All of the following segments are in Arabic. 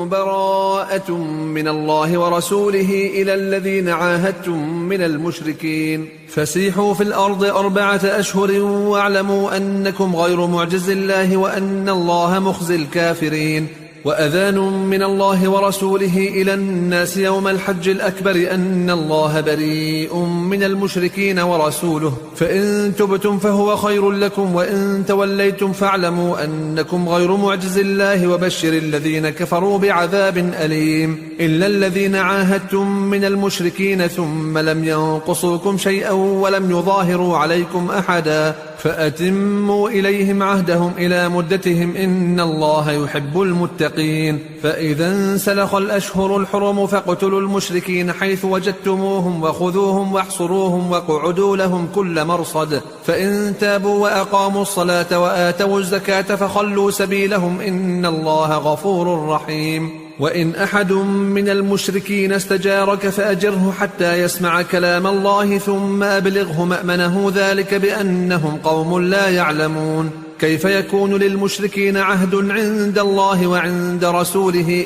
براءة من الله ورسوله إلى الذين عاهدتم من المشركين فسيحوا في الأرض 4 أشهر واعلموا أنكم غير معجز الله وأن الله مخزي الكافرين. وأذان من الله ورسوله إلى الناس يوم الحج الأكبر أن الله بريء من المشركين ورسوله فإن تبتم فهو خير لكم وإن توليتم فاعلموا أنكم غير معجز الله وبشر الذين كفروا بعذاب أليم. إلا الذين عاهدتم من المشركين ثم لم ينقصوكم شيئا ولم يظاهروا عليكم أحدا فأتموا إليهم عهدهم إلى مدتهم إن الله يحب المتقين. فإذا انسلخ الأشهر الحرم فاقتلوا المشركين حيث وجدتموهم وخذوهم واحصروهم واقعدوا لهم كل مرصد فإن تابوا وأقاموا الصلاة وآتوا الزكاة فخلوا سبيلهم إن الله غفور رحيم. وإن أحد من المشركين استجارك فأجره حتى يسمع كلام الله ثم أبلغه مأمنه ذلك بأنهم قوم لا يعلمون. كيف يكون للمشركين عهد عند الله وعند رسوله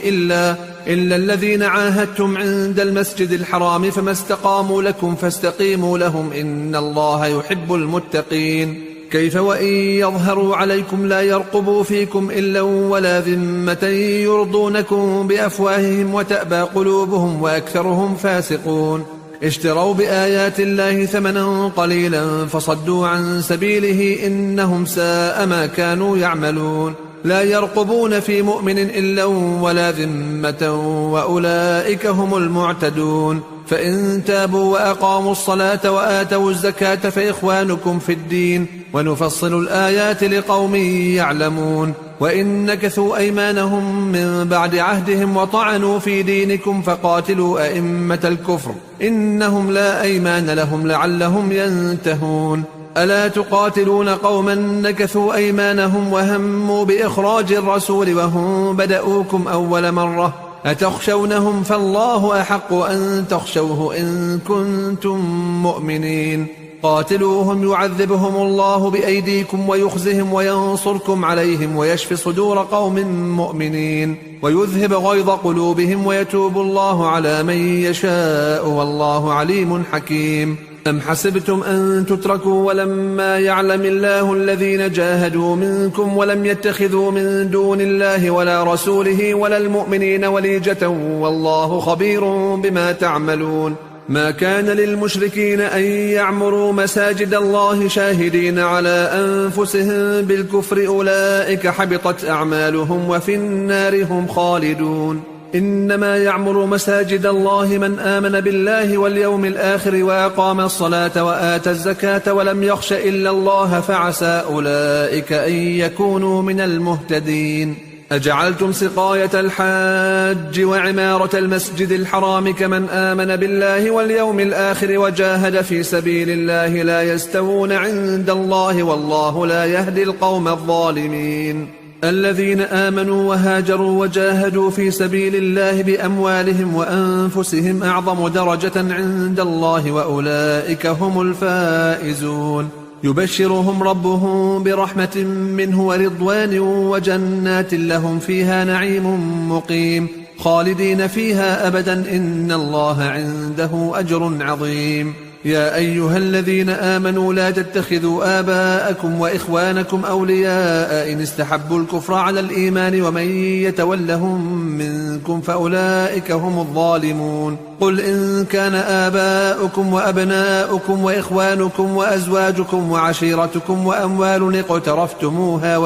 إلا الذين عاهدتم عند المسجد الحرام فما استقاموا لكم فاستقيموا لهم إن الله يحب المتقين. كيف وإن يظهروا عليكم لا يرقبوا فيكم إلا ولا ذمة يرضونكم بأفواههم وتأبى قلوبهم وأكثرهم فاسقون. اشتروا بآيات الله ثمنا قليلا فصدوا عن سبيله إنهم ساء ما كانوا يعملون. لا يرقبون في مؤمن إلا ولا ذمة وأولئك هم المعتدون. فإن تابوا وأقاموا الصلاة وآتوا الزكاة فإخوانكم في الدين ونفصل الآيات لقوم يعلمون. وإن نكثوا أيمانهم من بعد عهدهم وطعنوا في دينكم فقاتلوا أئمة الكفر إنهم لا أيمان لهم لعلهم ينتهون. ألا تقاتلون قوما نكثوا أيمانهم وهموا بإخراج الرسول وهم بدأوكم أول مرة أتخشونهم فالله أحق أن تخشوه إن كنتم مؤمنين. قاتلوهم يعذبهم الله بأيديكم ويخزهم وينصركم عليهم ويشفي صدور قوم مؤمنين ويذهب غيظ قلوبهم ويتوب الله على من يشاء والله عليم حكيم. أم حسبتم أن تتركوا ولما يعلم الله الذين جاهدوا منكم ولم يتخذوا من دون الله ولا رسوله ولا المؤمنين وليجة والله خبير بما تعملون. ما كان للمشركين أن يعمروا مساجد الله شاهدين على أنفسهم بالكفر أولئك حبطت أعمالهم وفي النار هم خالدون. إنما يعمر مساجد الله من آمن بالله واليوم الآخر وأقام الصلاة وآتى الزكاة ولم يخش إلا الله فعسى أولئك أن يكونوا من المهتدين. أجعلتم سقاية الحاج وعمارة المسجد الحرام كمن آمن بالله واليوم الآخر وجاهد في سبيل الله لا يستوون عند الله والله لا يهدي القوم الظالمين. الذين آمنوا وهاجروا وجاهدوا في سبيل الله بأموالهم وأنفسهم أعظم درجة عند الله وأولئك هم الفائزون. يبشرهم ربهم برحمة منه ورضوان وجنات لهم فيها نعيم مقيم خالدين فيها أبدا إن الله عنده أجر عظيم. يا أيها الذين آمنوا لا تتخذوا آباءكم وإخوانكم أولياء إن استحبوا الكفر على الإيمان ومن يتولهم منكم فأولئك هم الظالمون. قل إن كان آباؤكم وأبناؤكم وإخوانكم وأزواجكم وعشيرتكم وأموال اقترفتموها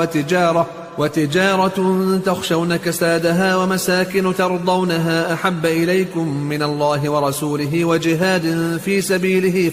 وتجارة تخشون كسادها ومساكن ترضونها أحب إليكم من الله ورسوله وجهاد في سبيله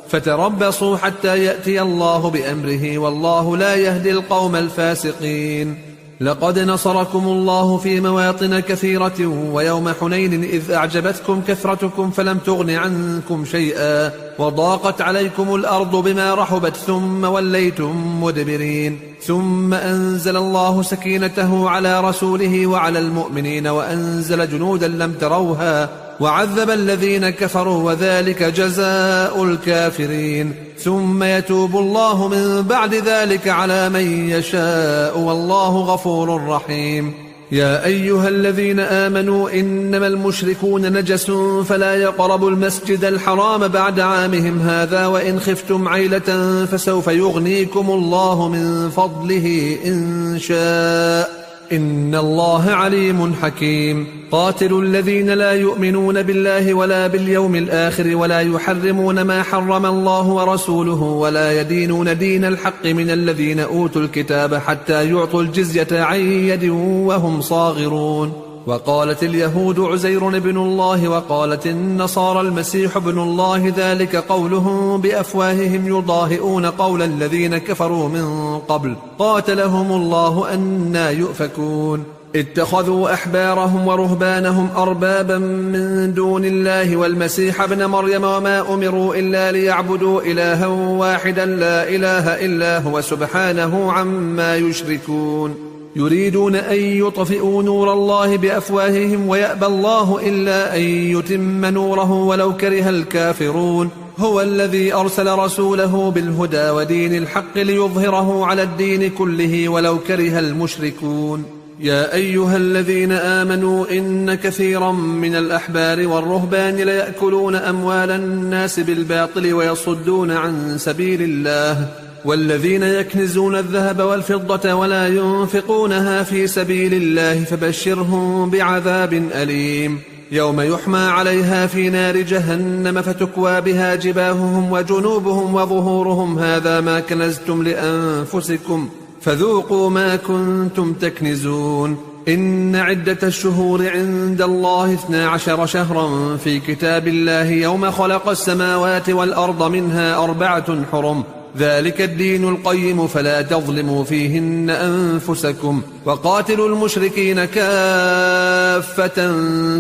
فتربصوا حتى يأتي الله بأمره والله لا يهدي القوم الفاسقين. لقد نصركم الله في مواطن كثيرة ويوم حنين إذ أعجبتكم كثرتكم فلم تغن عنكم شيئا وضاقت عليكم الأرض بما رحبت ثم وليتم مدبرين. ثم أنزل الله سكينته على رسوله وعلى المؤمنين وأنزل جنودا لم تروها وعذب الذين كفروا وذلك جزاء الكافرين. ثم يتوب الله من بعد ذلك على من يشاء والله غفور رحيم. يا أيها الذين آمنوا إنما المشركون نجس فلا يقربوا المسجد الحرام بعد عامهم هذا وإن خفتم عيلة فسوف يغنيكم الله من فضله إن شاء إن الله عليم حكيم. قاتلوا الذين لا يؤمنون بالله ولا باليوم الآخر ولا يحرمون ما حرم الله ورسوله ولا يدينون دين الحق من الذين أوتوا الكتاب حتى يعطوا الجزية عن يد وهم صاغرون. وقالت اليهود عزير ابن الله وقالت النصارى المسيح ابن الله ذلك قولهم بأفواههم يضاهئون قول الذين كفروا من قبل قاتلهم الله أنى يؤفكون. اتخذوا أحبارهم ورهبانهم أربابا من دون الله والمسيح ابن مريم وما أمروا إلا ليعبدوا إلها واحدا لا إله إلا هو سبحانه عما يشركون. يريدون أن يطفئوا نور الله بأفواههم ويأبى الله إلا أن يتم نوره ولو كره الكافرون. هو الذي أرسل رسوله بالهدى ودين الحق ليظهره على الدين كله ولو كره المشركون. يا أيها الذين آمنوا إن كثيرا من الأحبار والرهبان ليأكلون أموال الناس بالباطل ويصدون عن سبيل الله والذين يكنزون الذهب والفضة ولا ينفقونها في سبيل الله فبشرهم بعذاب أليم يوم يحمى عليها في نار جهنم فتكوى بها جباههم وجنوبهم وظهورهم هذا ما كنزتم لأنفسكم فذوقوا ما كنتم تكنزون. إن عدة الشهور عند الله 12 شهرا في كتاب الله يوم خلق السماوات والأرض منها 4 حرم ذلك الدين القيم فلا تظلموا فيهن أنفسكم وقاتلوا المشركين كافة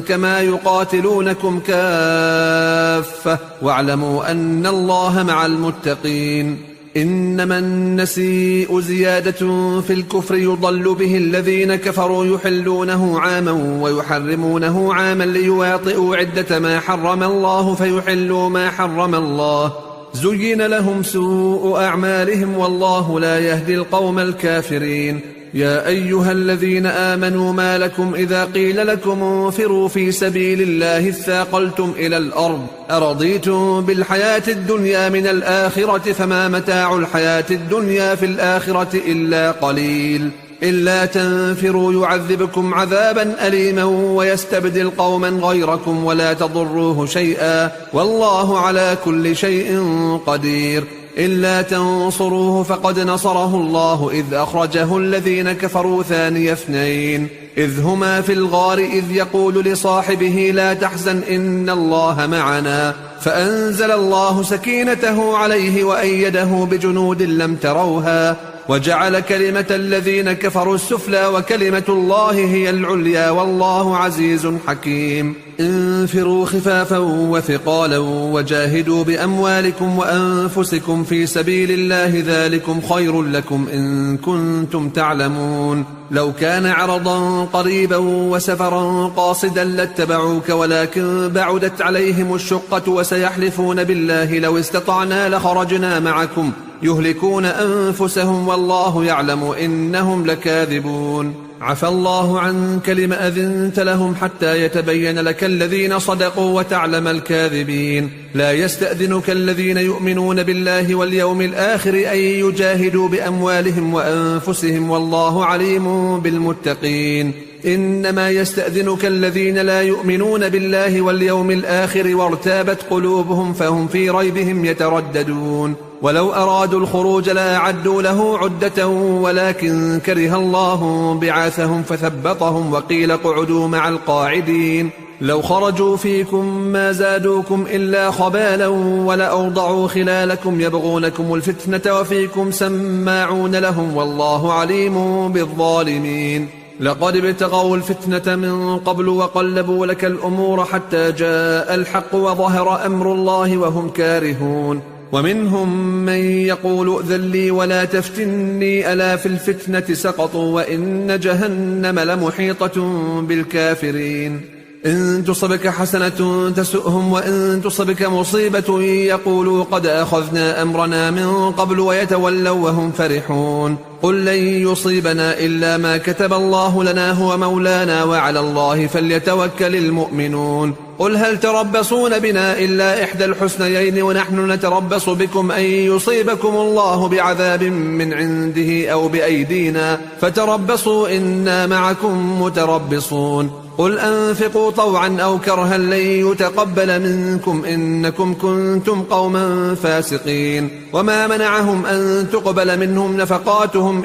كما يقاتلونكم كافة واعلموا أن الله مع المتقين. إنما النسيء زيادة في الكفر يضل به الذين كفروا يحلونه عاما ويحرمونه عاما ليواطئوا عدة ما حرم الله فيحلوا ما حرم الله زين لهم سوء أعمالهم والله لا يهدي القوم الكافرين. يا أيها الذين آمنوا ما لكم إذا قيل لكم انفروا في سبيل الله اثاقلتم إلى الأرض أرضيتم بالحياة الدنيا من الآخرة فما متاع الحياة الدنيا في الآخرة إلا قليل. إلا تنفروا يعذبكم عذابا أليما ويستبدل قوما غيركم ولا تضروه شيئا والله على كل شيء قدير. إلا تنصروه فقد نصره الله إذ أخرجه الذين كفروا ثاني اثنين إذ هما في الغار إذ يقول لصاحبه لا تحزن إن الله معنا فأنزل الله سكينته عليه وأيده بجنود لم تروها وجعل كلمة الذين كفروا السفلى وكلمة الله هي العليا والله عزيز حكيم. انفروا خفافا وثقالا وجاهدوا بأموالكم وأنفسكم في سبيل الله ذلكم خير لكم إن كنتم تعلمون. لو كان عرضا قريبا وسفرا قاصدا لاتبعوك ولكن بعدت عليهم الشقة وسيحلفون بالله لو استطعنا لخرجنا معكم يهلكون أنفسهم والله يعلم إنهم لكاذبون. عفى الله عنك لم أذنت لهم حتى يتبين لك الذين صدقوا وتعلم الكاذبين. لا يستأذنك الذين يؤمنون بالله واليوم الآخر أن يجاهدوا بأموالهم وأنفسهم والله عليم بالمتقين. إنما يستأذنك الذين لا يؤمنون بالله واليوم الآخر وارتابت قلوبهم فهم في ريبهم يترددون. ولو أرادوا الخروج لأعدوا له عدة ولكن كره الله بعاثهم فثبطهم وقيل اقعدوا مع القاعدين. لو خرجوا فيكم ما زادوكم إلا خبالا ولأوضعوا خلالكم يبغونكم الفتنة وفيكم سماعون لهم والله عليم بالظالمين. لقد ابتغوا الفتنة من قبل وقلبوا لك الأمور حتى جاء الحق وظهر أمر الله وهم كارهون. ومنهم من يقول ائذن لي ولا تفتني ألا في الفتنة سقطوا وإن جهنم لمحيطة بالكافرين. إن تصبك حسنة تسؤهم وإن تصبك مصيبة يقولوا قد أخذنا أمرنا من قبل ويتولوا وهم فرحون. قل لن يصيبنا إلا ما كتب الله لنا هو مولانا وعلى الله فليتوكل المؤمنون. قل هل تربصون بنا إلا إحدى الحسنيين ونحن نتربص بكم أن يصيبكم الله بعذاب من عنده أو بأيدينا فتربصوا إنا معكم متربصون. قل أنفقوا طوعا أو كرها لن يتقبل منكم إنكم كنتم قوما فاسقين. وما منعهم أن تقبل منهم نفقاتهم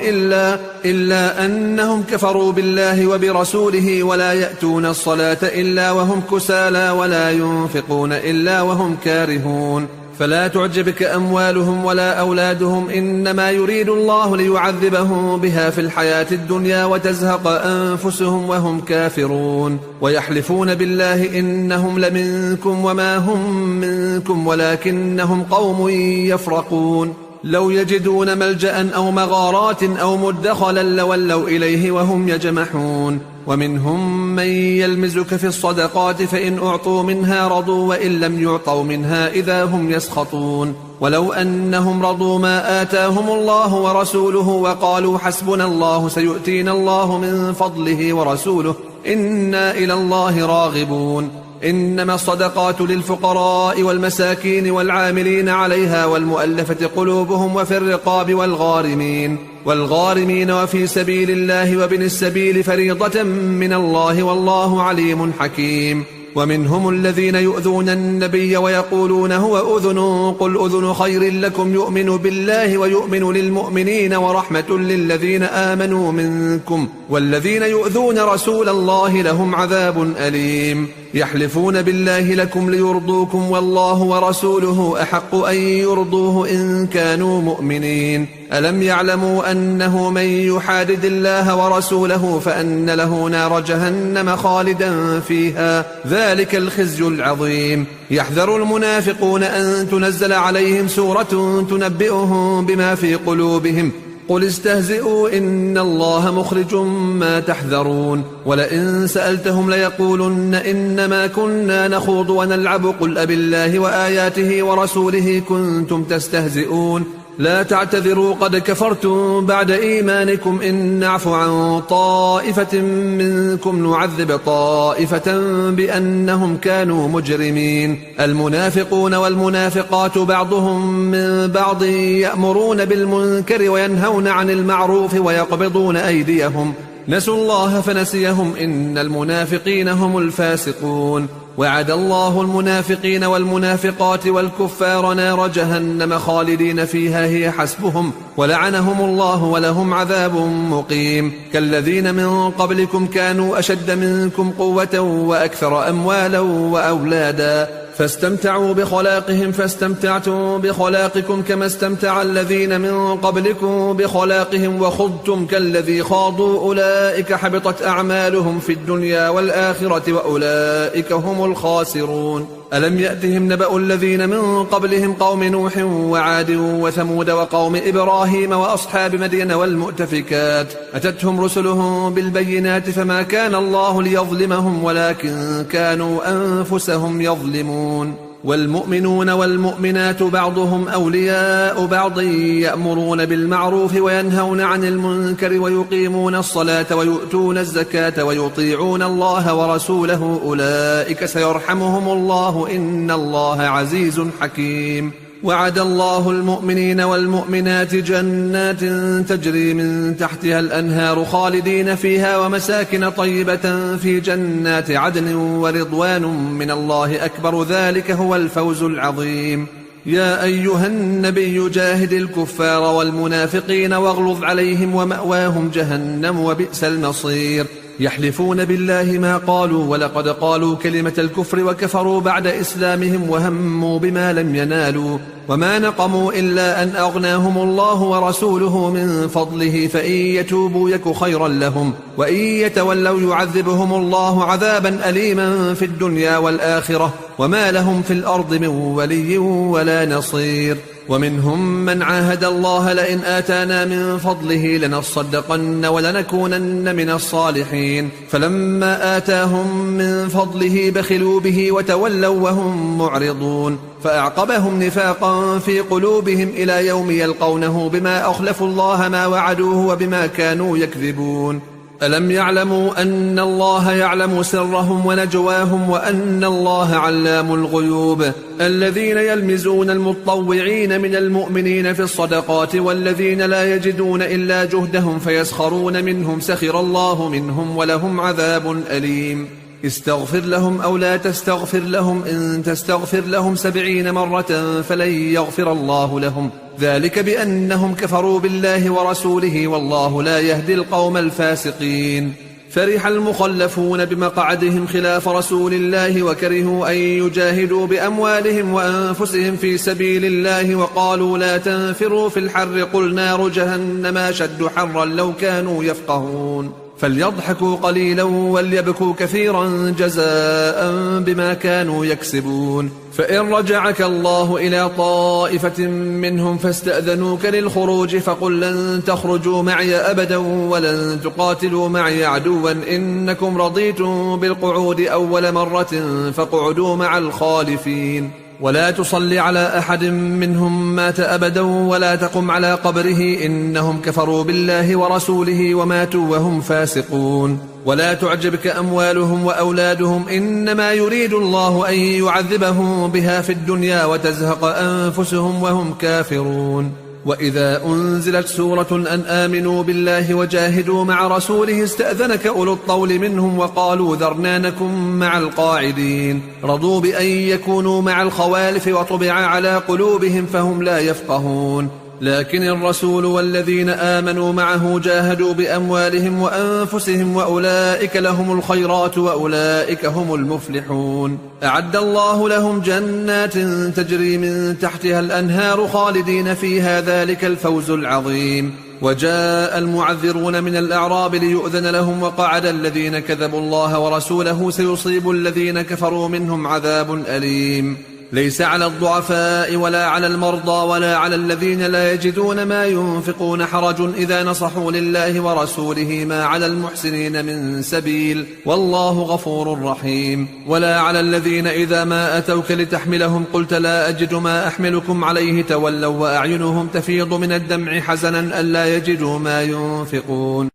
إلا أنهم كفروا بالله وبرسوله ولا يأتون الصلاة إلا وهم كسالى ولا ينفقون إلا وهم كارهون. فلا تعجبك أموالهم ولا أولادهم إنما يريد الله ليعذبهم بها في الحياة الدنيا وتزهق أنفسهم وهم كافرون. ويحلفون بالله إنهم لمنكم وما هم منكم ولكنهم قوم يفرقون. لو يجدون ملجأ أو مغارات أو مدخلا لولوا إليه وهم يجمحون. ومنهم من يلمزك في الصدقات فإن أعطوا منها رضوا وإن لم يعطوا منها إذا هم يسخطون. ولو أنهم رضوا ما آتاهم الله ورسوله وقالوا حسبنا الله سيؤتينا الله من فضله ورسوله إنا إلى الله راغبون. إنما الصدقات للفقراء والمساكين والعاملين عليها والمؤلفة قلوبهم وفي الرقاب والغارمين وفي سبيل الله وابن السبيل فريضة من الله والله عليم حكيم. ومنهم الذين يؤذون النبي ويقولون هو أذن قل أذن خير لكم يؤمن بالله ويؤمن للمؤمنين ورحمة للذين آمنوا منكم والذين يؤذون رسول الله لهم عذاب أليم. يحلفون بالله لكم ليرضوكم والله ورسوله أحق أن يرضوه إن كانوا مؤمنين. ألم يعلموا أنه من يحادد الله ورسوله فأن له نار جهنم خالدا فيها ذلك الخزي العظيم. يحذر المنافقون أن تنزل عليهم سورة تنبئهم بما في قلوبهم قل استهزئوا إن الله مخرج ما تحذرون. ولئن سألتهم ليقولن إنما كنا نخوض ونلعب قل أبالله وآياته ورسوله كنتم تستهزئون. لا تعتذروا قد كفرتم بعد إيمانكم إن نعف عن طائفة منكم نعذب طائفة بأنهم كانوا مجرمين. المنافقون والمنافقات بعضهم من بعض يأمرون بالمنكر وينهون عن المعروف ويقبضون أيديهم نسوا الله فنسيهم إن المنافقين هم الفاسقون. وعد الله المنافقين والمنافقات والكفار نار جهنم خالدين فيها هي حسبهم ولعنهم الله ولهم عذاب مقيم. كالذين من قبلكم كانوا أشد منكم قوة وأكثر أموالا وأولادا فاستمتعوا بخلاقهم فاستمتعتم بخلاقكم كما استمتع الذين من قبلكم بخلاقهم وخضتم كالذي خاضوا أولئك حبطت أعمالهم في الدنيا والآخرة وأولئك هم الخاسرون. ألم يأتهم نبأ الذين من قبلهم قوم نوح وعاد وثمود وقوم إبراهيم وأصحاب مدين والمؤتفكات أتتهم رسلهم بالبينات فما كان الله ليظلمهم ولكن كانوا أنفسهم يظلمون. والمؤمنون والمؤمنات بعضهم أولياء بعض يأمرون بالمعروف وينهون عن المنكر ويقيمون الصلاة ويؤتون الزكاة ويطيعون الله ورسوله أولئك سيرحمهم الله إن الله عزيز حكيم. وعد الله المؤمنين والمؤمنات جنات تجري من تحتها الأنهار خالدين فيها ومساكن طيبة في جنات عدن ورضوان من الله أكبر ذلك هو الفوز العظيم. يا أيها النبي جاهد الكفار والمنافقين واغلظ عليهم ومأواهم جهنم وبئس المصير. يحلفون بالله ما قالوا ولقد قالوا كلمة الكفر وكفروا بعد إسلامهم وهموا بما لم ينالوا وما نقموا إلا أن أغناهم الله ورسوله من فضله فإن يتوبوا يك خيرا لهم وإن يتولوا يعذبهم الله عذابا أليما في الدنيا والآخرة وما لهم في الأرض من ولي ولا نصير. ومنهم من عاهد الله لئن آتانا من فضله لنصدقن ولنكونن من الصالحين فلما آتاهم من فضله بخلوا به وتولوا وهم معرضون فأعقبهم نفاقا في قلوبهم إلى يوم يلقونه بما أخلفوا الله ما وعدوه وبما كانوا يكذبون ألم يعلموا أن الله يعلم سرهم ونجواهم وأن الله علام الغيوب الذين يلمزون المتطوعين من المؤمنين في الصدقات والذين لا يجدون إلا جهدهم فيسخرون منهم سخر الله منهم ولهم عذاب أليم استغفر لهم أو لا تستغفر لهم إن تستغفر لهم 70 مرة فلن يغفر الله لهم ذلك بأنهم كفروا بالله ورسوله والله لا يهدي القوم الفاسقين فرح المخلفون بمقعدهم خلاف رسول الله وكرهوا أن يجاهدوا بأموالهم وأنفسهم في سبيل الله وقالوا لا تنفروا في الحر قل نار جهنم أشد حرا لو كانوا يفقهون فليضحكوا قليلا وليبكوا كثيرا جزاء بما كانوا يكسبون فإن رجعك الله إلى طائفة منهم فاستأذنوك للخروج فقل لن تخرجوا معي أبدا ولن تقاتلوا معي عدوا إنكم رضيتم بالقعود أول مرة فاقعدوا مع الخالفين ولا تصل على أحد منهم مات أبدا ولا تقم على قبره إنهم كفروا بالله ورسوله وماتوا وهم فاسقون ولا تعجبك أموالهم وأولادهم إنما يريد الله أن يعذبهم بها في الدنيا وتزهق أنفسهم وهم كافرون وإذا أنزلت سورة أن آمنوا بالله وجاهدوا مع رسوله استأذنك أولو الطول منهم وقالوا ذرنا نكن مع القاعدين رضوا بأن يكونوا مع الخوالف وطبع على قلوبهم فهم لا يفقهون لكن الرسول والذين آمنوا معه جاهدوا بأموالهم وأنفسهم وأولئك لهم الخيرات وأولئك هم المفلحون أعد الله لهم جنات تجري من تحتها الأنهار خالدين فيها ذلك الفوز العظيم وجاء المعذرون من الأعراب ليؤذن لهم وقعد الذين كذبوا الله ورسوله سيصيب الذين كفروا منهم عذاب أليم ليس على الضعفاء ولا على المرضى ولا على الذين لا يجدون ما ينفقون حرج إذا نصحوا لله ورسوله ما على المحسنين من سبيل والله غفور رحيم ولا على الذين إذا ما أتوك لتحملهم قلت لا أجد ما أحملكم عليه تولوا وأعينهم تفيض من الدمع حزنا ألا يجدوا ما ينفقون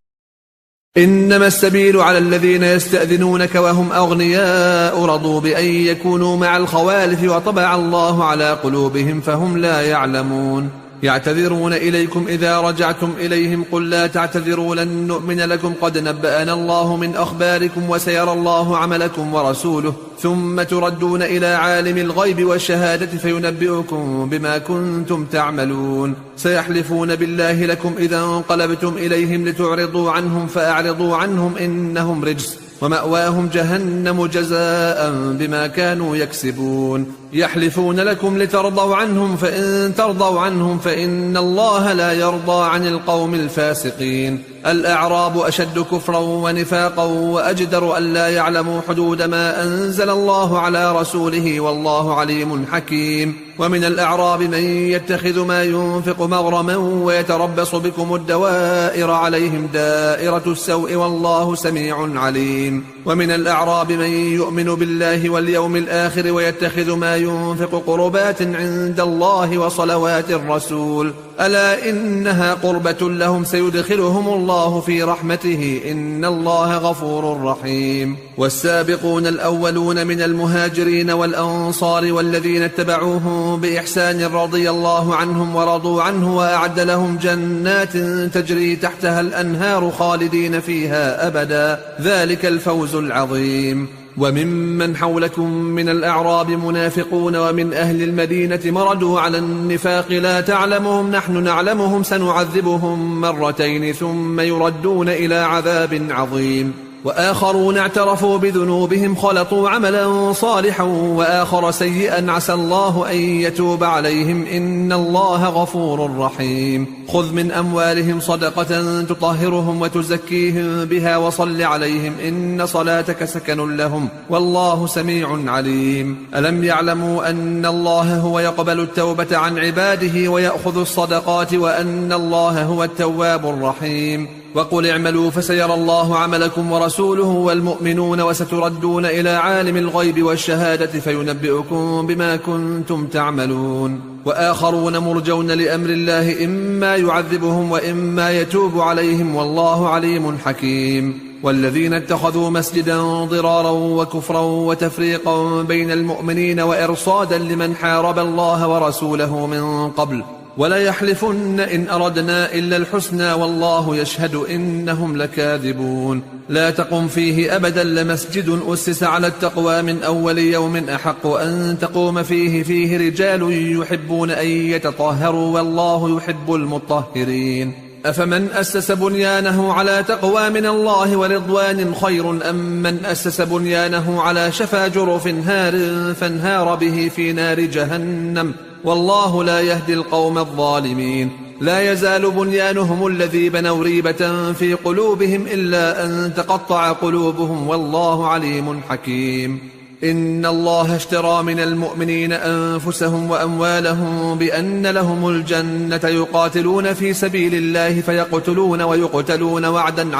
إنما السبيل على الذين يستأذنونك وهم أغنياء رضوا بأن يكونوا مع الخوالف وطبع الله على قلوبهم فهم لا يعلمون يعتذرون إليكم إذا رجعتم إليهم قل لا تعتذروا لن نؤمن لكم قد نبأنا الله من أخباركم وسيرى الله عملكم ورسوله ثم تردون إلى عالم الغيب والشهادة فينبئكم بما كنتم تعملون سيحلفون بالله لكم إذا انقلبتم إليهم لتعرضوا عنهم فأعرضوا عنهم إنهم رجس ومأواهم جهنم جزاء بما كانوا يكسبون يحلفون لكم لترضوا عنهم فإن ترضوا عنهم فإن الله لا يرضى عن القوم الفاسقين الأعراب أشد كفرا ونفاقا وأجدر أن لا يعلموا حدود ما أنزل الله على رسوله والله عليم حكيم ومن الأعراب من يتخذ ما ينفق مغرما ويتربص بكم الدوائر عليهم دائرة السوء والله سميع عليم ومن الأعراب من يؤمن بالله واليوم الآخر ويتخذ ما ينفق قربات عند الله وصلوات الرسول ألا إنها قربة لهم سيدخلهم الله في رحمته إن الله غفور رحيم والسابقون الأولون من المهاجرين والأنصار والذين اتبعوهم بإحسان رضي الله عنهم ورضوا عنه وأعد لهم جنات تجري تحتها الأنهار خالدين فيها أبدا ذلك الفوز العظيم وممن حولكم من الأعراب منافقون ومن أهل المدينة مردوا على النفاق لا تعلمهم نحن نعلمهم سنعذبهم مرتين ثم يردون إلى عذاب عظيم وآخرون اعترفوا بذنوبهم خلطوا عملا صالحا وآخر سيئا عسى الله أن يتوب عليهم إن الله غفور رحيم. خذ من أموالهم صدقة تطهرهم وتزكيهم بها وصل عليهم إن صلاتك سكن لهم والله سميع عليم. ألم يعلموا أن الله هو يقبل التوبة عن عباده ويأخذ الصدقات وأن الله هو التواب الرحيم. وقل اعملوا فسيرى الله عملكم ورسوله والمؤمنون وستردون إلى عالم الغيب والشهادة فينبئكم بما كنتم تعملون. وآخرون مرجون لأمر الله إما يعذبهم وإما يتوب عليهم والله عليم حكيم. والذين اتخذوا مسجدا ضرارا وكفرا وتفريقا بين المؤمنين وإرصادا لمن حارب الله ورسوله من قبل ولا يحلفن إن أردنا إلا الحسنى والله يشهد إنهم لكاذبون. لا تقم فيه أبدا لمسجد أسس على التقوى من أول يوم أحق أن تقوم فيه رجال يحبون أن يتطهروا والله يحب المطهرين. أفمن أسس بنيانه على تقوى من الله ورضوان خير أم من أسس بنيانه على شفا جرف هار فانهار به في نار جهنم والله لا يهدي القوم الظالمين. لا يزال بنيانهم الذي بنوا ريبة في قلوبهم إلا أن تقطع قلوبهم والله عليم حكيم. إن الله اشترى من المؤمنين أنفسهم وأموالهم بأن لهم الجنة يقاتلون في سبيل الله فيقتلون ويقتلون وعدا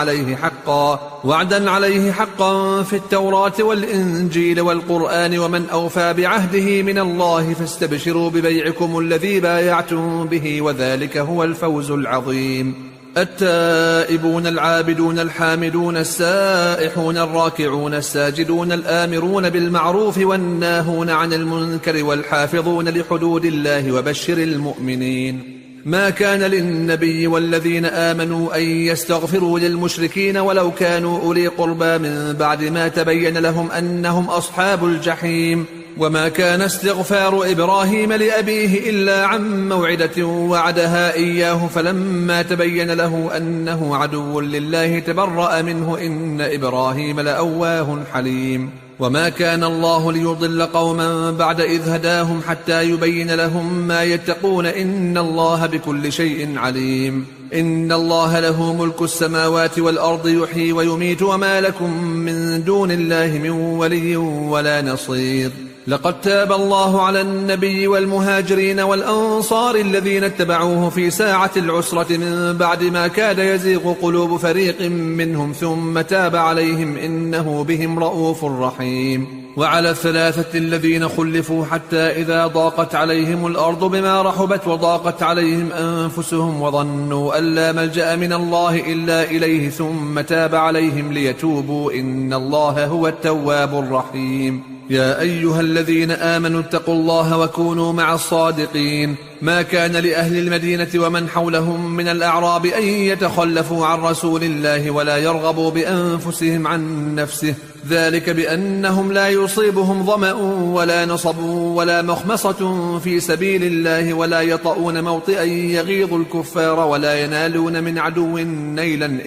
عليه حقا في التوراة والإنجيل والقرآن ومن أوفى بعهده من الله فاستبشروا ببيعكم الذي بايعتم به وذلك هو الفوز العظيم. التائبون العابدون الحامدون السائحون الراكعون الساجدون الآمرون بالمعروف والناهون عن المنكر والحافظون لحدود الله وبشر المؤمنين. ما كان للنبي والذين آمنوا أن يستغفروا للمشركين ولو كانوا أولي قربى من بعد ما تبين لهم أنهم أصحاب الجحيم. وما كان استغفار إبراهيم لأبيه إلا عن موعدة وعدها إياه فلما تبين له أنه عدو لله تبرأ منه إن إبراهيم لأواه حليم. وما كان الله ليضل قوما بعد إذ هداهم حتى يبين لهم ما يتقون إن الله بكل شيء عليم. إن الله له ملك السماوات والأرض يحيي ويميت وما لكم من دون الله من ولي ولا نصير. لقد تاب الله على النبي والمهاجرين والأنصار الذين اتبعوه في ساعة العسرة من بعد ما كاد يزيغ قلوب فريق منهم ثم تاب عليهم إنه بهم رؤوف رحيم. وعلى الثلاثة الذين خلفوا حتى إذا ضاقت عليهم الأرض بما رحبت وضاقت عليهم أنفسهم وظنوا أن لا ملجأ من الله إلا إليه ثم تاب عليهم ليتوبوا إن الله هو التواب الرحيم. يا أيها الذين آمنوا اتقوا الله وكونوا مع الصادقين. ما كان لأهل المدينة ومن حولهم من الأعراب أن يتخلفوا عن رسول الله ولا يرغبوا بأنفسهم عن نفسه ذلك بأنهم لا يصيبهم ظمأ ولا نصب ولا مخمصة في سبيل الله ولا يطؤون موطئا يغيظ الكفار ولا ينالون من عدو نيلا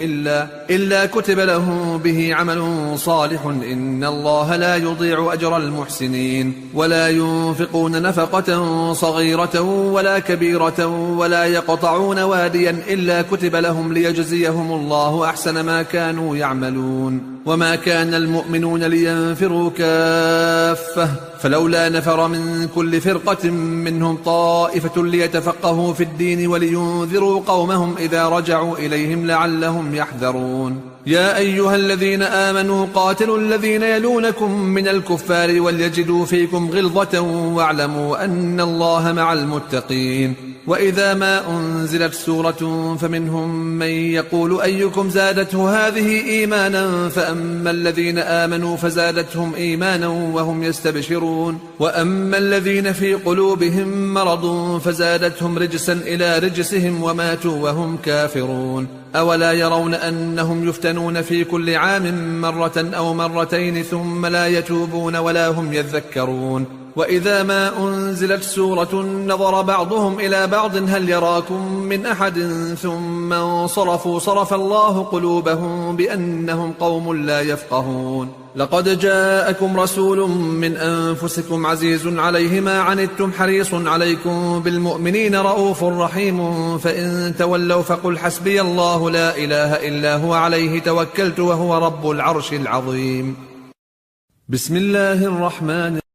إلا كتب لهم به عمل صالح إن الله لا يضيع أجر المحسنين. ولا ينفقون نفقة صغيرة ولا كبيرة ولا يقطعون واديا إلا كتب لهم ليجزيهم الله أحسن ما كانوا يعملون. وما كان المؤمنون لينفروا كافة فلولا نفر من كل فرقة منهم طائفة ليتفقهوا في الدين ولينذروا قومهم إذا رجعوا إليهم لعلهم يحذرون. يا أيها الذين آمنوا قاتلوا الذين يلونكم من الكفار وليجدوا فيكم غلظة واعلموا أن الله مع المتقين. وإذا ما أنزلت سورة فمنهم من يقول أيكم زادته هذه إيمانا فأما الذين آمنوا فزادتهم إيمانا وهم يستبشرون وأما الذين في قلوبهم مرض فزادتهم رجسا إلى رجسهم وماتوا وهم كافرون. أولا يرون أنهم يفتنون في كل عام مرة أو مرتين ثم لا يتوبون ولا هم يذكرون. وإذا ما أنزلت سورة نظر بعضهم إلى بعض هل يراكم من أحد ثم انصرفوا صرف الله قلوبهم بأنهم قوم لا يفقهون. لقد جاءكم رسول من أنفسكم عزيز عليه ما عنتم حريص عليكم بالمؤمنين رؤوف رحيم فإن تولوا فقل حسبي الله لا إله إلا هو عليه توكلت وهو رب العرش العظيم. بسم الله الرحمن